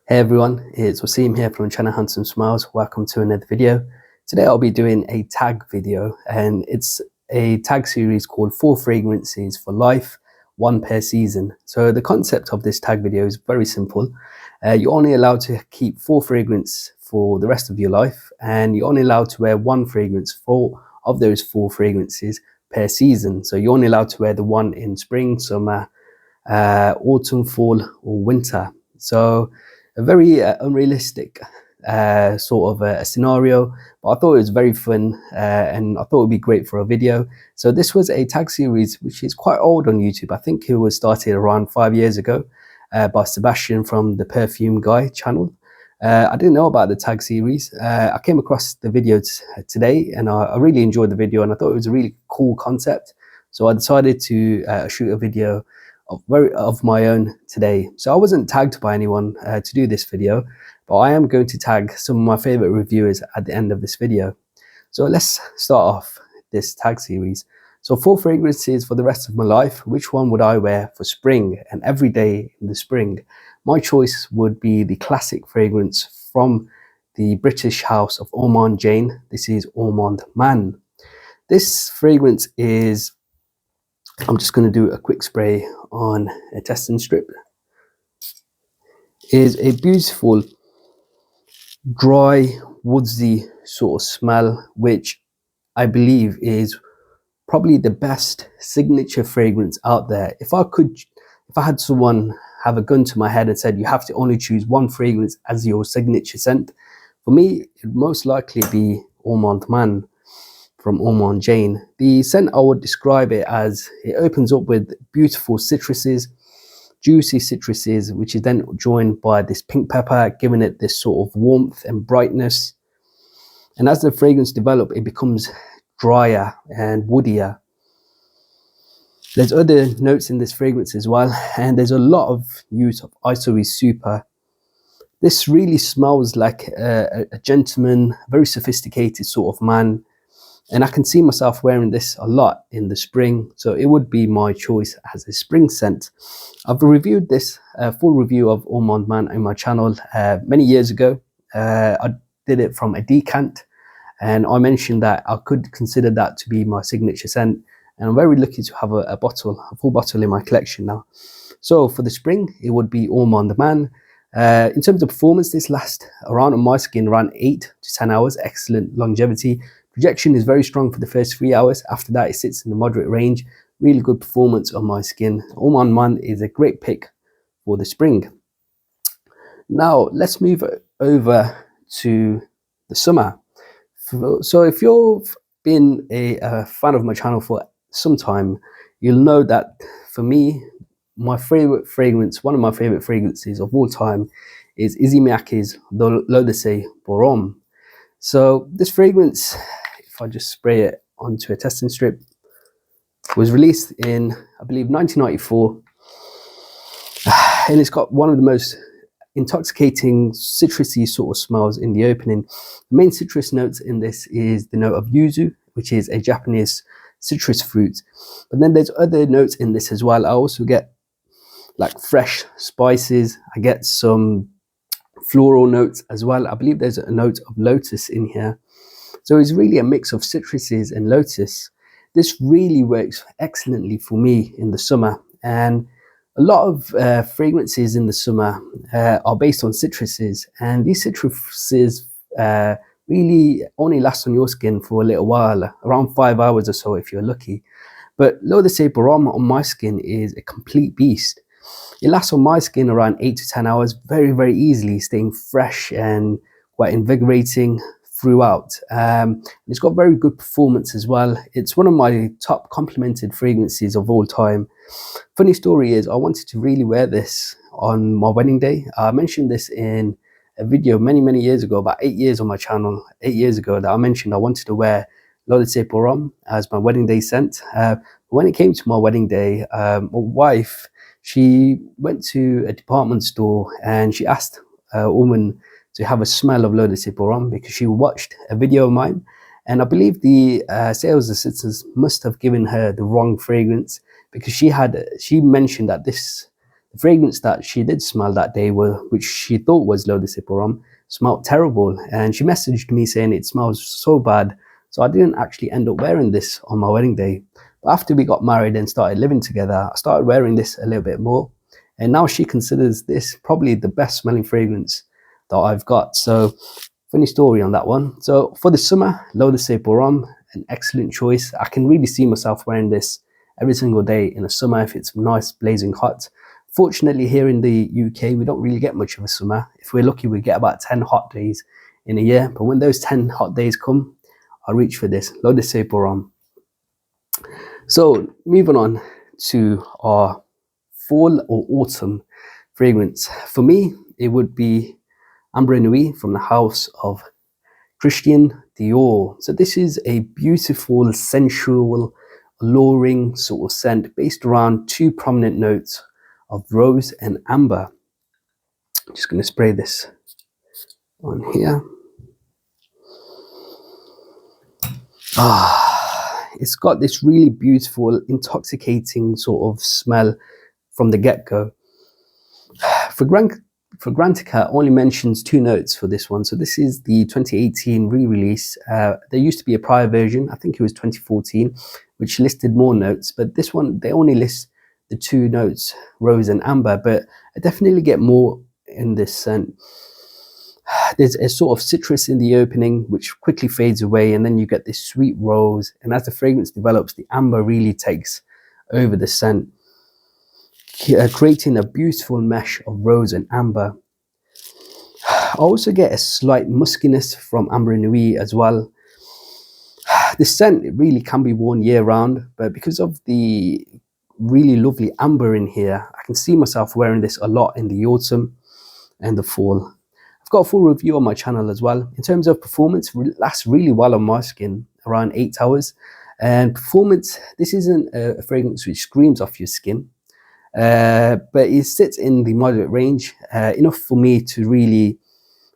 Hey everyone, it's Wasim here from Channel Handsome Smiles. Welcome to another video. Today I'll be doing a tag video, and it's a tag series called 4 Fragrances for Life, 1 per season. So the concept of this tag video is very simple. You're only allowed to keep 4 fragrances for the rest of your life, and you're only allowed to wear 1 fragrance of those 4 fragrances per season. So you're only allowed to wear the one in spring, summer, autumn, fall or winter. So a very unrealistic sort of a scenario, but I thought it was very fun, and I thought it would be great for a video. So this was a tag series which is quite old on YouTube. I think it was started around 5 years ago by Sebastian from the Perfume Guy channel. I didn't know about the tag series. I came across the video today, and I really enjoyed the video, and I thought it was a really cool concept. So I decided to shoot a video of my own today. So I wasn't tagged by anyone to do this video, but I am going to tag some of my favorite reviewers at the end of this video. So let's start off this tag series. So 4 fragrances for the rest of my life. Which one would I wear for spring and every day in the spring? My choice would be the classic fragrance from the British house of Ormonde Jayne. This is Ormonde Man. This fragrance is, I'm just going to do a quick spray on a testing strip. Is a beautiful dry woodsy sort of smell, which I believe is probably the best signature fragrance out there. If I had someone have a gun to my head and said you have to only choose 1 fragrance as your signature scent, for me it would most likely be Ormonde Man from Ormonde Jayne. The scent, I would describe it as, it opens up with beautiful citruses, juicy citruses, which is then joined by this pink pepper, giving it this sort of warmth and brightness. And as the fragrance develops, it becomes drier and woodier. There's other notes in this fragrance as well, and there's a lot of use of Issey Super. This really smells like a gentleman, very sophisticated sort of man. And I can see myself wearing this a lot in the spring, so it would be my choice as a spring scent. I've reviewed this full review of Ormonde Man on my channel many years ago. I did it from a decant, and I mentioned that I could consider that to be my signature scent. And I'm very lucky to have a full bottle in my collection now. So for the spring, it would be Ormonde Man. In terms of performance, this lasts around on my skin around 8 to 10 hours. Excellent longevity. Projection is very strong for the first 3 hours. After that, it sits in the moderate range. Really good performance on my skin. Ormonde Man is a great pick for the spring. Now, let's move over to the summer. So if you've been a fan of my channel for some time, you'll know that for me, my favorite fragrance, one of my favorite fragrances of all time, is Miyake's L'Eau de Borom. So this fragrance, if I just spray it onto a testing strip, was released in, I believe, 1994, and it's got one of the most intoxicating citrusy sort of smells in the opening. The main citrus notes in this is the note of yuzu, which is a Japanese citrus fruit, but then there's other notes in this as well. I also get like fresh spices. I get some floral notes as well. I believe there's a note of lotus in here. So it's really a mix of citruses and lotus. This really works excellently for me in the summer, and a lot of fragrances in the summer are based on citruses, and these citruses really only last on your skin for a little while, around 5 hours or so if you're lucky. But L'Eau de Borom on my skin is a complete beast. It lasts on my skin around 8 to 10 hours very, very easily, staying fresh and quite invigorating throughout. It's got very good performance as well. It's one of my top complimented fragrances of all time. Funny story is, I wanted to really wear this on my wedding day. I mentioned this in a video many years ago, about 8 years on my channel, 8 years ago, that I mentioned I wanted to wear L'Eau de Borom as my wedding day scent. When it came to my wedding day, my wife, she went to a department store and she asked a woman to have a smell of L'Eau de Borom because she watched a video of mine, and I believe the sales assistants must have given her the wrong fragrance, because she mentioned that the The fragrance that she did smell that day, which she thought was L'Eau de Sephora, smelled terrible, and she messaged me saying it smells so bad. So I didn't actually end up wearing this on my wedding day. But after we got married and started living together, I started wearing this a little bit more, and now she considers this probably the best smelling fragrance that I've got. So funny story on that one. So for the summer, L'Eau de Sephora, an excellent choice. I can really see myself wearing this every single day in the summer if it's nice blazing hot. Fortunately, here in the UK, we don't really get much of a summer. If we're lucky, we get about 10 hot days in a year. But when those 10 hot days come, I reach for this L'Eau de Sephora. So moving on to our fall or autumn fragrance. For me, it would be Ambre Nuit from the house of Christian Dior. So this is a beautiful, sensual, alluring sort of scent based around two prominent notes of rose and amber. I'm just going to spray this on here. It's got this really beautiful, intoxicating sort of smell from the get-go. Fragrantica only mentions two notes for this one. So this is the 2018 re-release. There used to be a prior version, I think it was 2014, which listed more notes. But this one, they only list the two notes, rose and amber. But I definitely get more in this scent. There's a sort of citrus in the opening, which quickly fades away. And then you get this sweet rose. And as the fragrance develops, the amber really takes over the scent, creating a beautiful mesh of rose and amber. I also get a slight muskiness from Ambre Nuit as well. This scent really can be worn year round, but because of the really lovely amber in here, I can see myself wearing this a lot in the autumn and the fall. I've got a full review on my channel as well. In terms of performance, it lasts really well on my skin, around 8 hours. And performance, this isn't a fragrance which screams off your skin. But it sits in the moderate range, enough for me to really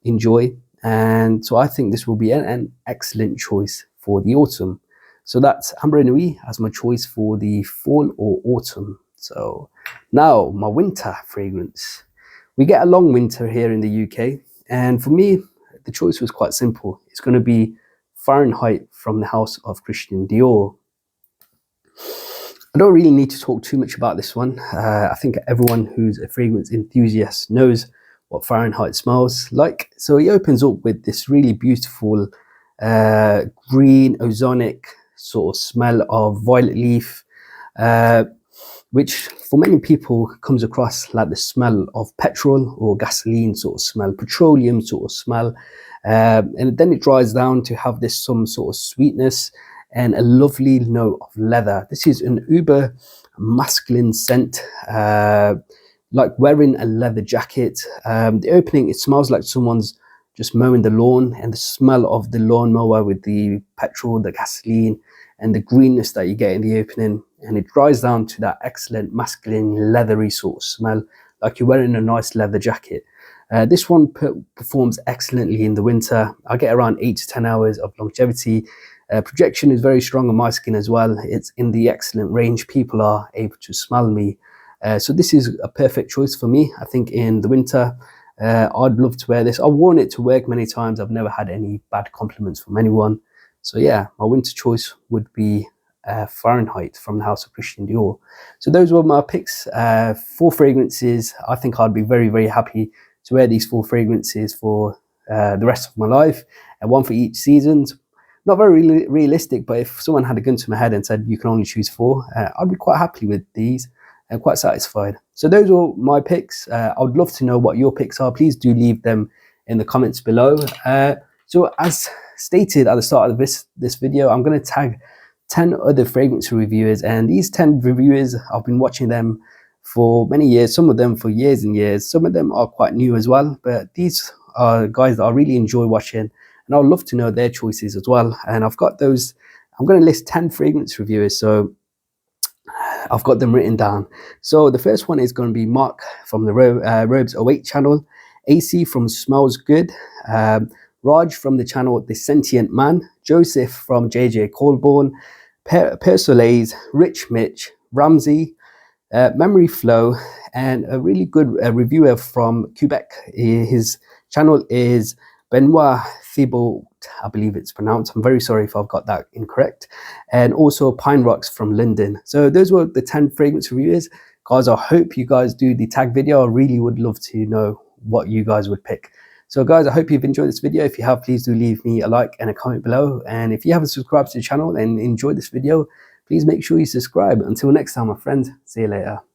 enjoy, and so I think this will be an excellent choice for the autumn. So that's Ambre Nuit as my choice for the fall or autumn. So now my winter fragrance. We get a long winter here in the UK, and for me the choice was quite simple. It's going to be Fahrenheit from the house of Christian Dior. I don't really need to talk too much about this one. I think everyone who's a fragrance enthusiast knows what Fahrenheit smells like. So it opens up with this really beautiful green, ozonic sort of smell of violet leaf, which for many people comes across like the smell of petrol or gasoline sort of smell, petroleum sort of smell. And then it dries down to have this some sort of sweetness and a lovely note of leather. This is an uber masculine scent, like wearing a leather jacket. The opening, it smells like someone's just mowing the lawn, and the smell of the lawnmower with the petrol, the gasoline, and the greenness that you get in the opening. And it dries down to that excellent masculine leathery sort of smell, like you're wearing a nice leather jacket. This one performs excellently in the winter. I get around 8 to 10 hours of longevity. Projection is very strong on my skin as well. It's in the excellent range. People are able to smell me. So this is a perfect choice for me. I think in the winter, I'd love to wear this. I've worn it to work many times. I've never had any bad compliments from anyone. So yeah, my winter choice would be Fahrenheit from the house of Christian Dior. So those were my picks. 4 fragrances. I think I'd be very, very happy to wear these 4 fragrances for the rest of my life, and one for each season. Not very realistic, but if someone had a gun to my head and said you can only choose 4, I'd be quite happy with these and quite satisfied. So those are my picks. I would love to know what your picks are. Please do leave them in the comments below. So as stated at the start of this video, I'm going to tag 10 other fragrance reviewers, and these 10 reviewers, I've been watching them for many years, some of them for years and years. Some of them are quite new as well, but these are guys that I really enjoy watching, and I'd love to know their choices as well. And I've got those, I'm going to list 10 fragrance reviewers, so I've got them written down. So the first one is going to be Marc from the Robes Await channel, Issey from Smells Good, Raj from the channel The Sentient Man, Joseph from JJ Colbourne, Persoles, Rich Mitch, Ramsey, Memory Flow, and a really good reviewer from Quebec. His channel is Benoit Thibeault, I believe it's pronounced. I'm very sorry if I've got that incorrect. And also Pine Rocks from London. So those were the 10 fragrance reviewers. Guys, I hope you guys do the tag video. I really would love to know what you guys would pick. So guys, I hope you've enjoyed this video. If you have, please do leave me a like and a comment below. And if you haven't subscribed to the channel and enjoyed this video, please make sure you subscribe. Until next time, my friends, see you later.